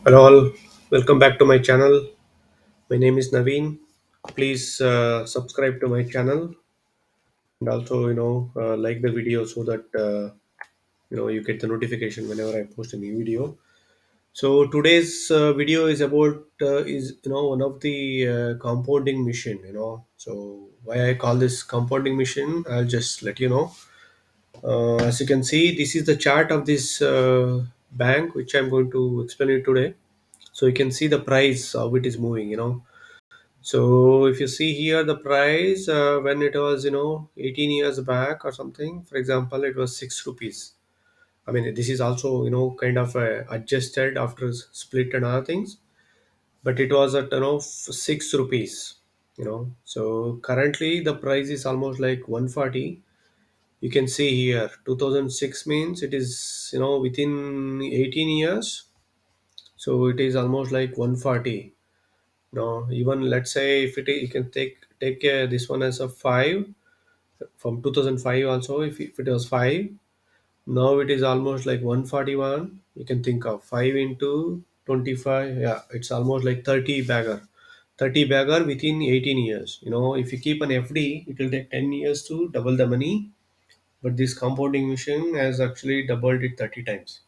Hello, all. Welcome back to my channel. My name is Naveen. Please subscribe to my channel and also, like the video so that you get the notification whenever I post a new video. So today's video is about is one of the compounding mission. So why I call this compounding mission, I'll just let you know. As you can see, this is the chart of this bank, which I'm going to explain it today. So you can see the price how it is moving. So if you see here the price when it was 18 years back or something, for example, it was 6 rupees. I mean, this is also kind of adjusted after split and other things, but it was at 6 rupees. So currently the price is almost like 140. You can see here 2006 means it is within 18 years, so it is almost like 140. No, even let's say if you can take this one as a 5 from 2005 also, if it was 5, now it is almost like 141. You can think of 5 into 25, yeah, it's almost like 30 bagger within 18 years. If you keep an FD, it will take 10 years to double the money, but this compounding mission has actually doubled it 30 times.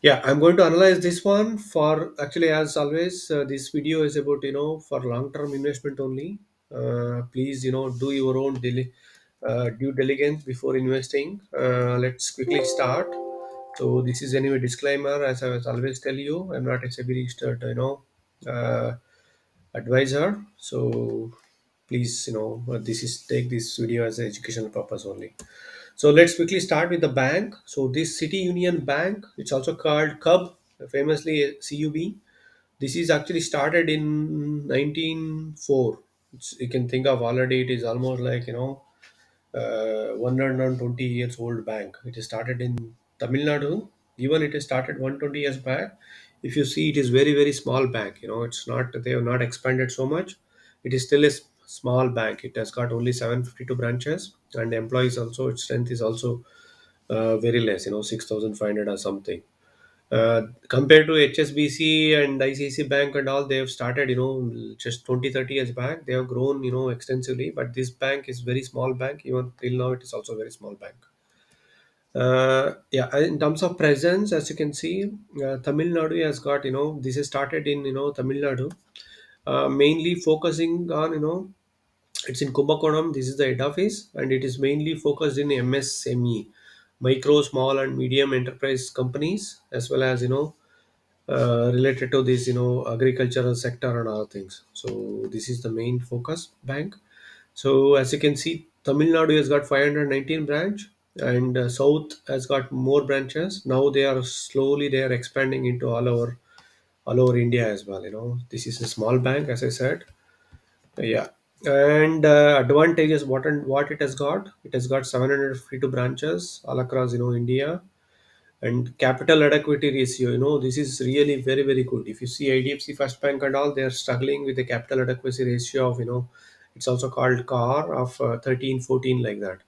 Yeah, I'm going to analyze this one for actually, as always, this video is about, for long term investment only. Please, do your own due diligence before investing. Let's quickly start. So, this is anyway disclaimer, as I was always tell you, I'm not a SEBI registered, uh, advisor. So, please, this is take this video as an educational purpose only. So let's quickly start with the bank. So this City Union Bank, it's also called CUB, famously CUB. This is actually started in 1904. You can think of already it is almost like 120 years old bank. It is started in Tamil Nadu. Even it is started 120 years back. If you see, it is very very small bank. It's not, they have not expanded so much. It is still a small bank. It has got only 752 branches, and employees also, its strength is also very less. 6,500 or something. Compared to HSBC and ICICI Bank and all, they have started, just 20, 30 years back. They have grown, extensively. But this bank is very small bank. Even till now, it is also a very small bank. Yeah, in terms of presence, as you can see, Tamil Nadu has got, this is started in, Tamil Nadu, mainly focusing on, it's in Kumbakonam. This is the head office, and it is mainly focused in MSME, micro, small, and medium enterprise companies, as well as related to this agricultural sector and other things. So this is the main focus bank. So as you can see, Tamil Nadu has got 519 branch, and South has got more branches. Now they are expanding into all over India as well. This is a small bank, as I said. Yeah. And advantages, what it has got, it has got 752 branches all across India. And capital adequacy ratio, this is really very very good. If you see IDFC First Bank and all, they are struggling with the capital adequacy ratio of, it's also called CAR of 13 14 like that.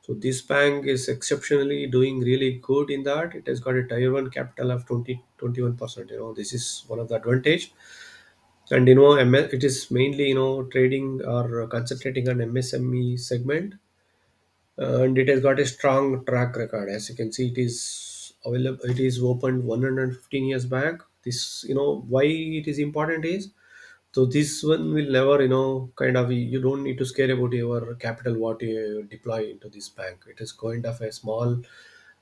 So this bank is exceptionally doing really good in that. It has got a tier 1 capital of 21%. This is one of the advantage. And it is mainly trading or concentrating on MSME segment, and it has got a strong track record. As you can see, it is available, it is opened 115 years back. This, why it is important is, so this one will never, kind of, you don't need to scare about your capital what you deploy into this bank. It is kind of a small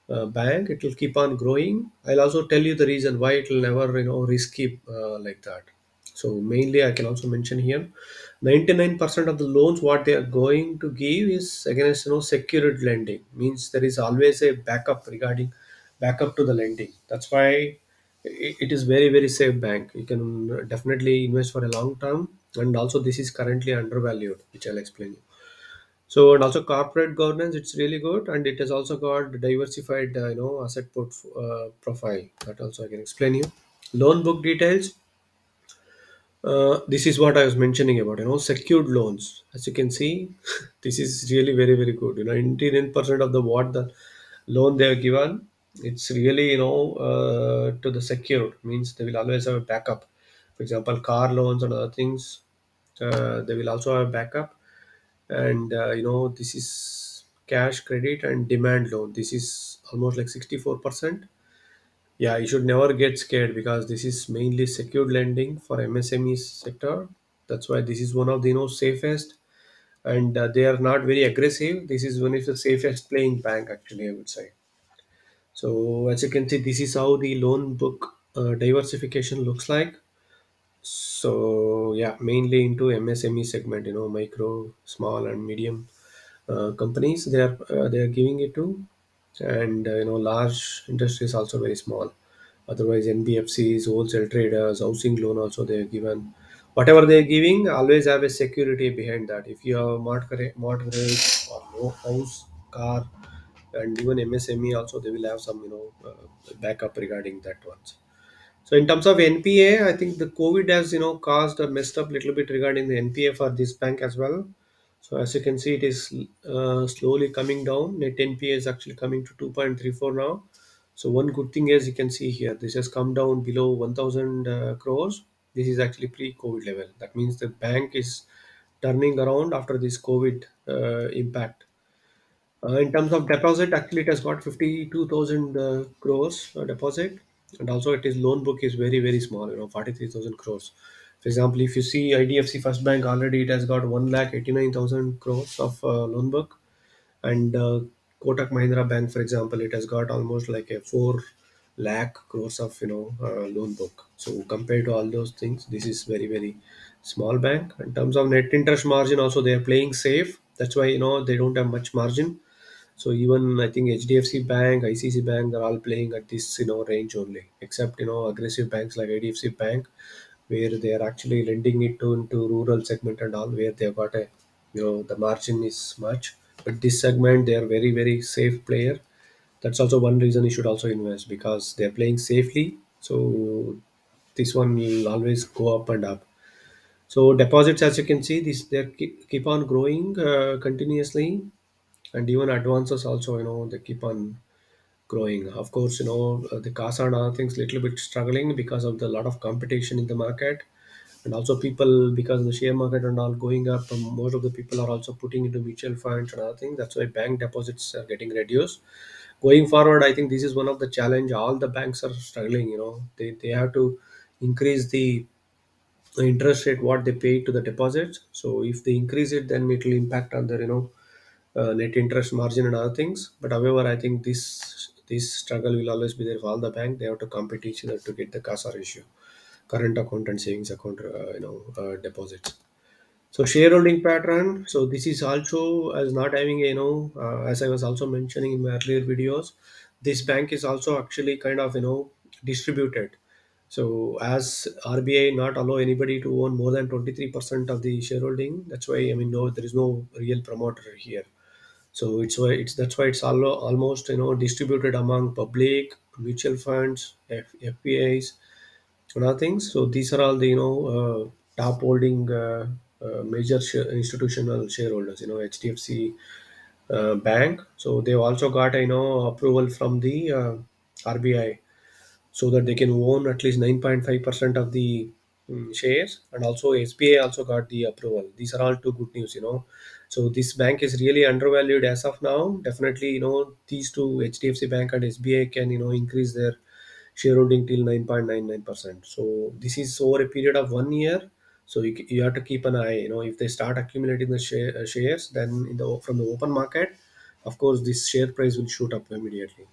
bank. It will keep on growing. I'll also tell you the reason why it will never, risky like that. So mainly, I can also mention here, 99% of the loans what they are going to give is against secured lending. Means there is always a backup regarding backup to the lending. That's why it is very very safe bank. You can definitely invest for a long term, and also this is currently undervalued, which I'll explain you. So, and also corporate governance, it's really good, and it has also got diversified, asset profile. That also I can explain you. Loan book details. This is what I was mentioning about, secured loans. As you can see, this is really very very good. 99% of the what the loan they are given. It's really, to the secured means they will always have a backup. For example, car loans and other things, they will also have backup. And this is cash credit and demand loan. This is almost like 64%. Yeah, you should never get scared because this is mainly secured lending for MSME sector. That's why this is one of the safest, and they are not very aggressive. This is one of the safest playing bank actually, I would say. So as you can see, this is how the loan book diversification looks like. So yeah, mainly into MSME segment, micro, small, and medium companies. They are giving it to, and large industries also very small. Otherwise, NBFCs, wholesale traders, housing loan also they are given. Whatever they are giving, always have a security behind that. If you have mortgage or no house, car, and even MSME also, they will have some backup regarding that ones. So in terms of NPA, I think the COVID has caused or messed up a little bit regarding the NPA for this bank as well. So as you can see, it is slowly coming down. Net NPA is actually coming to 2.34 now. So one good thing is you can see here, this has come down below 1,000 crores. This is actually pre-COVID level. That means the bank is turning around after this COVID impact. In terms of deposit, actually it has got 52,000 crores deposit, and also it is loan book is very very small, 43,000 crores. For example, if you see IDFC First Bank already it has got 1,89,000 crores of loan book, and Kotak Mahindra Bank, for example, it has got almost like a 4 lakh crores of loan book. So compared to all those things, this is very very small bank. In terms of net interest margin, also they are playing safe. That's why they don't have much margin. So even I think HDFC Bank, ICC Bank, they're all playing at this range only, except aggressive banks like IDFC Bank, where they are actually lending it to into rural segment and all, where they've got a the margin is much. But this segment they are very very safe player. That's also one reason you should also invest because they're playing safely. So this one will always go up and up. So deposits, as you can see, this they keep on growing continuously, and even advances also they keep on growing. Of course, the CASA and other things little bit struggling because of the lot of competition in the market, and also people because the share market and all going up. Most of the people are also putting into mutual funds and other things. That's why bank deposits are getting reduced. Going forward, I think this is one of the challenge. All the banks are struggling. They have to increase the interest rate what they pay to the deposits. So if they increase it, then it will impact on their net interest margin and other things. But however, I think this struggle will always be there for all the bank. They have to compete each other to get the CASA ratio, current account and savings account, deposits. So shareholding pattern. So this is also as not having as I was also mentioning in my earlier videos, this bank is also actually kind of distributed. So as RBI not allow anybody to own more than 23% of the shareholding. That's why I mean no, there is no real promoter here. So that's why it's almost distributed among public mutual funds, FPIs, and other things. So these are all the top holding major institutional shareholders. HDFC Bank. So they've also got approval from the RBI so that they can own at least 9.5% of the shares, and also SBI also got the approval. These are all two good news. So this bank is really undervalued as of now. Definitely these two, HDFC Bank and SBI, can increase their shareholding till 9.99%. So this is over a period of 1 year. So you have to keep an eye. If they start accumulating the shares, then from the open market, of course this share price will shoot up immediately.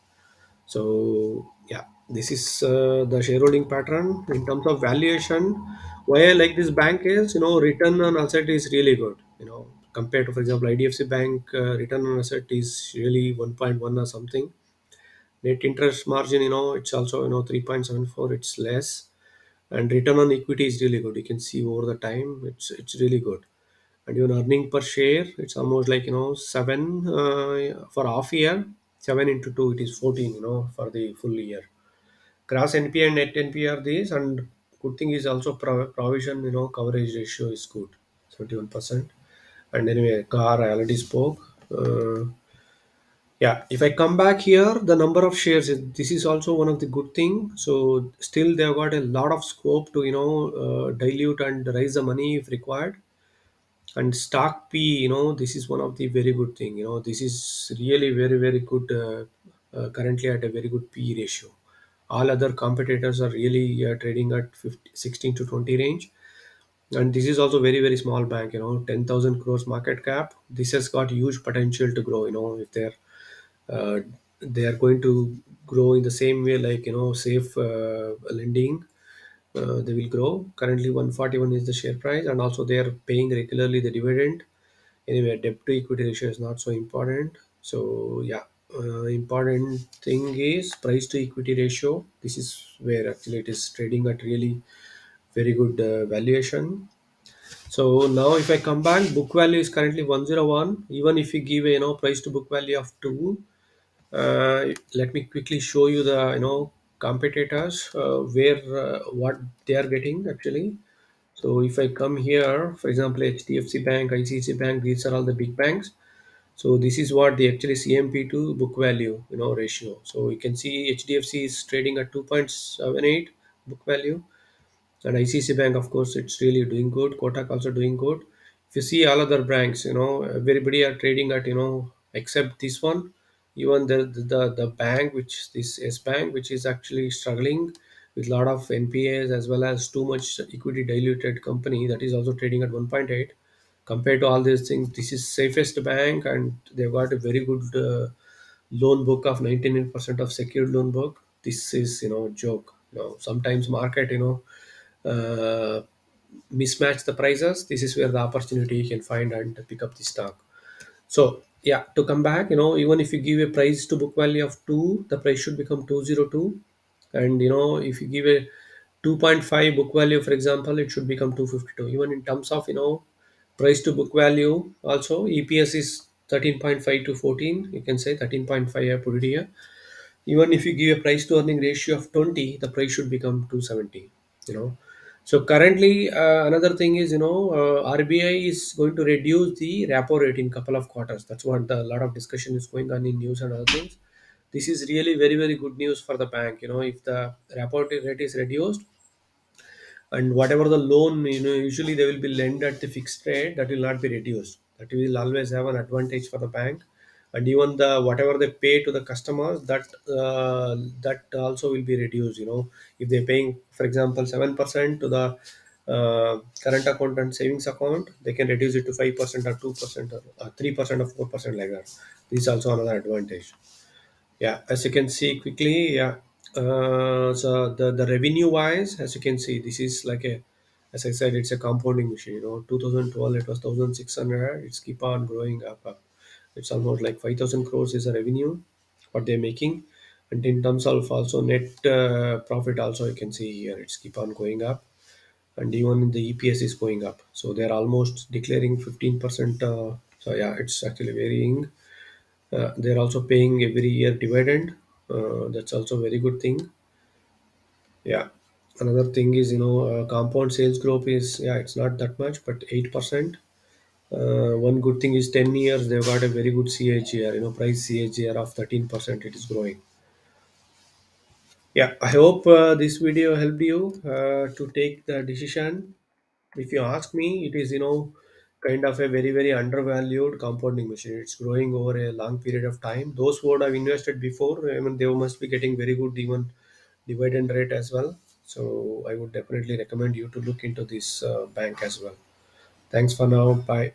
So yeah, this is the shareholding pattern. In terms of valuation, why I like this bank is return on asset is really good. Compared to, for example, IDFC Bank, return on asset is really 1.1 or something. Net interest margin, it's also 3.74. It's less, and return on equity is really good. You can see over the time, it's really good. And even earning per share, it's almost like 7 for half year. 7 into 2, it is 14. For the full year. Gross NP and net NP are these, and good thing is also provision. Coverage ratio is good, 71%. And anyway, car I already spoke. Yeah, if I come back here, the number of shares, this is also one of the good thing. So still they've got a lot of scope to dilute and raise the money if required. And stock P, this is one of the very good thing. This is really very very good. Currently at a very good P ratio. All other competitors are really trading at 50, 16 to 20 range. And this is also very very small bank. 10,000 crores market cap. This has got huge potential to grow. If uh, they are going to grow in the same way like safe lending, they will grow. Currently 141 is the share price, and also they are paying regularly the dividend. Anyway, debt to equity ratio is not so important. So yeah, important thing is price to equity ratio. This is where actually it is trading at really very good valuation. So now if I come back, book value is currently 101. Even if you give a price to book value of 2, let me quickly show you the competitors, where what they are getting actually. So if I come here, for example, HDFC Bank, ICICI Bank, these are all the big banks. So this is what the actually CMP to book value ratio. So you can see HDFC is trading at 2.78 book value, and ICICI Bank, of course, it's really doing good. Kotak also doing good. If you see all other banks, everybody are trading at except this one. Even the bank, which this S Bank, which is actually struggling with a lot of NPAs as well as too much equity diluted company, that is also trading at 1.8. Compared to all these things, this is safest bank, and they've got a very good loan book of 99% of secured loan book. This is joke. Sometimes market uh, mismatch the prices. This is where the opportunity you can find and pick up the stock. So yeah, to come back, even if you give a price to book value of 2, the price should become 202. And if you give a 2.5 book value, for example, it should become 252. Even in terms of price to book value, also EPS is 13.5 to 14. You can say 13.5, I put it here. Even if you give a price to earning ratio of 20, the price should become 270. you know so currently, another thing is, RBI is going to reduce the repo rate in couple of quarters. That's what the lot of discussion is going on in news and other things. This is really very very good news for the bank. If the repo rate is reduced, and whatever the loan, usually they will be lent at the fixed rate, that will not be reduced. That will always have an advantage for the bank. And even the whatever they pay to the customers, that also will be reduced. If they're paying, for example, 7% to the current account and savings account, they can reduce it to 5% or 2% or 3% or 4% like that. This is also another advantage. Yeah, as you can see quickly, yeah. So the revenue wise, as you can see, this is like a, as I said, it's a compounding machine. 2012 it was 1,600. It's keep on growing up. It's almost like 5,000 crores is a revenue what they're making, and in terms of also net profit, also you can see here it's keep on going up, and even the EPS is going up. So they're almost declaring 15%. So yeah, it's actually varying. They're also paying every year dividend. That's also a very good thing. Yeah. Another thing is, compound sales growth is, yeah, it's not that much, but 8%. One good thing is 10 years, they've got a very good CAGR, price CAGR of 13%. It is growing. Yeah. I hope this video helped you to take the decision. If you ask me, it is, kind of a very, very undervalued compounding machine. It's growing over a long period of time. Those who would have invested before, I mean, they must be getting very good even dividend rate as well. So I would definitely recommend you to look into this bank as well. Thanks for now. Bye.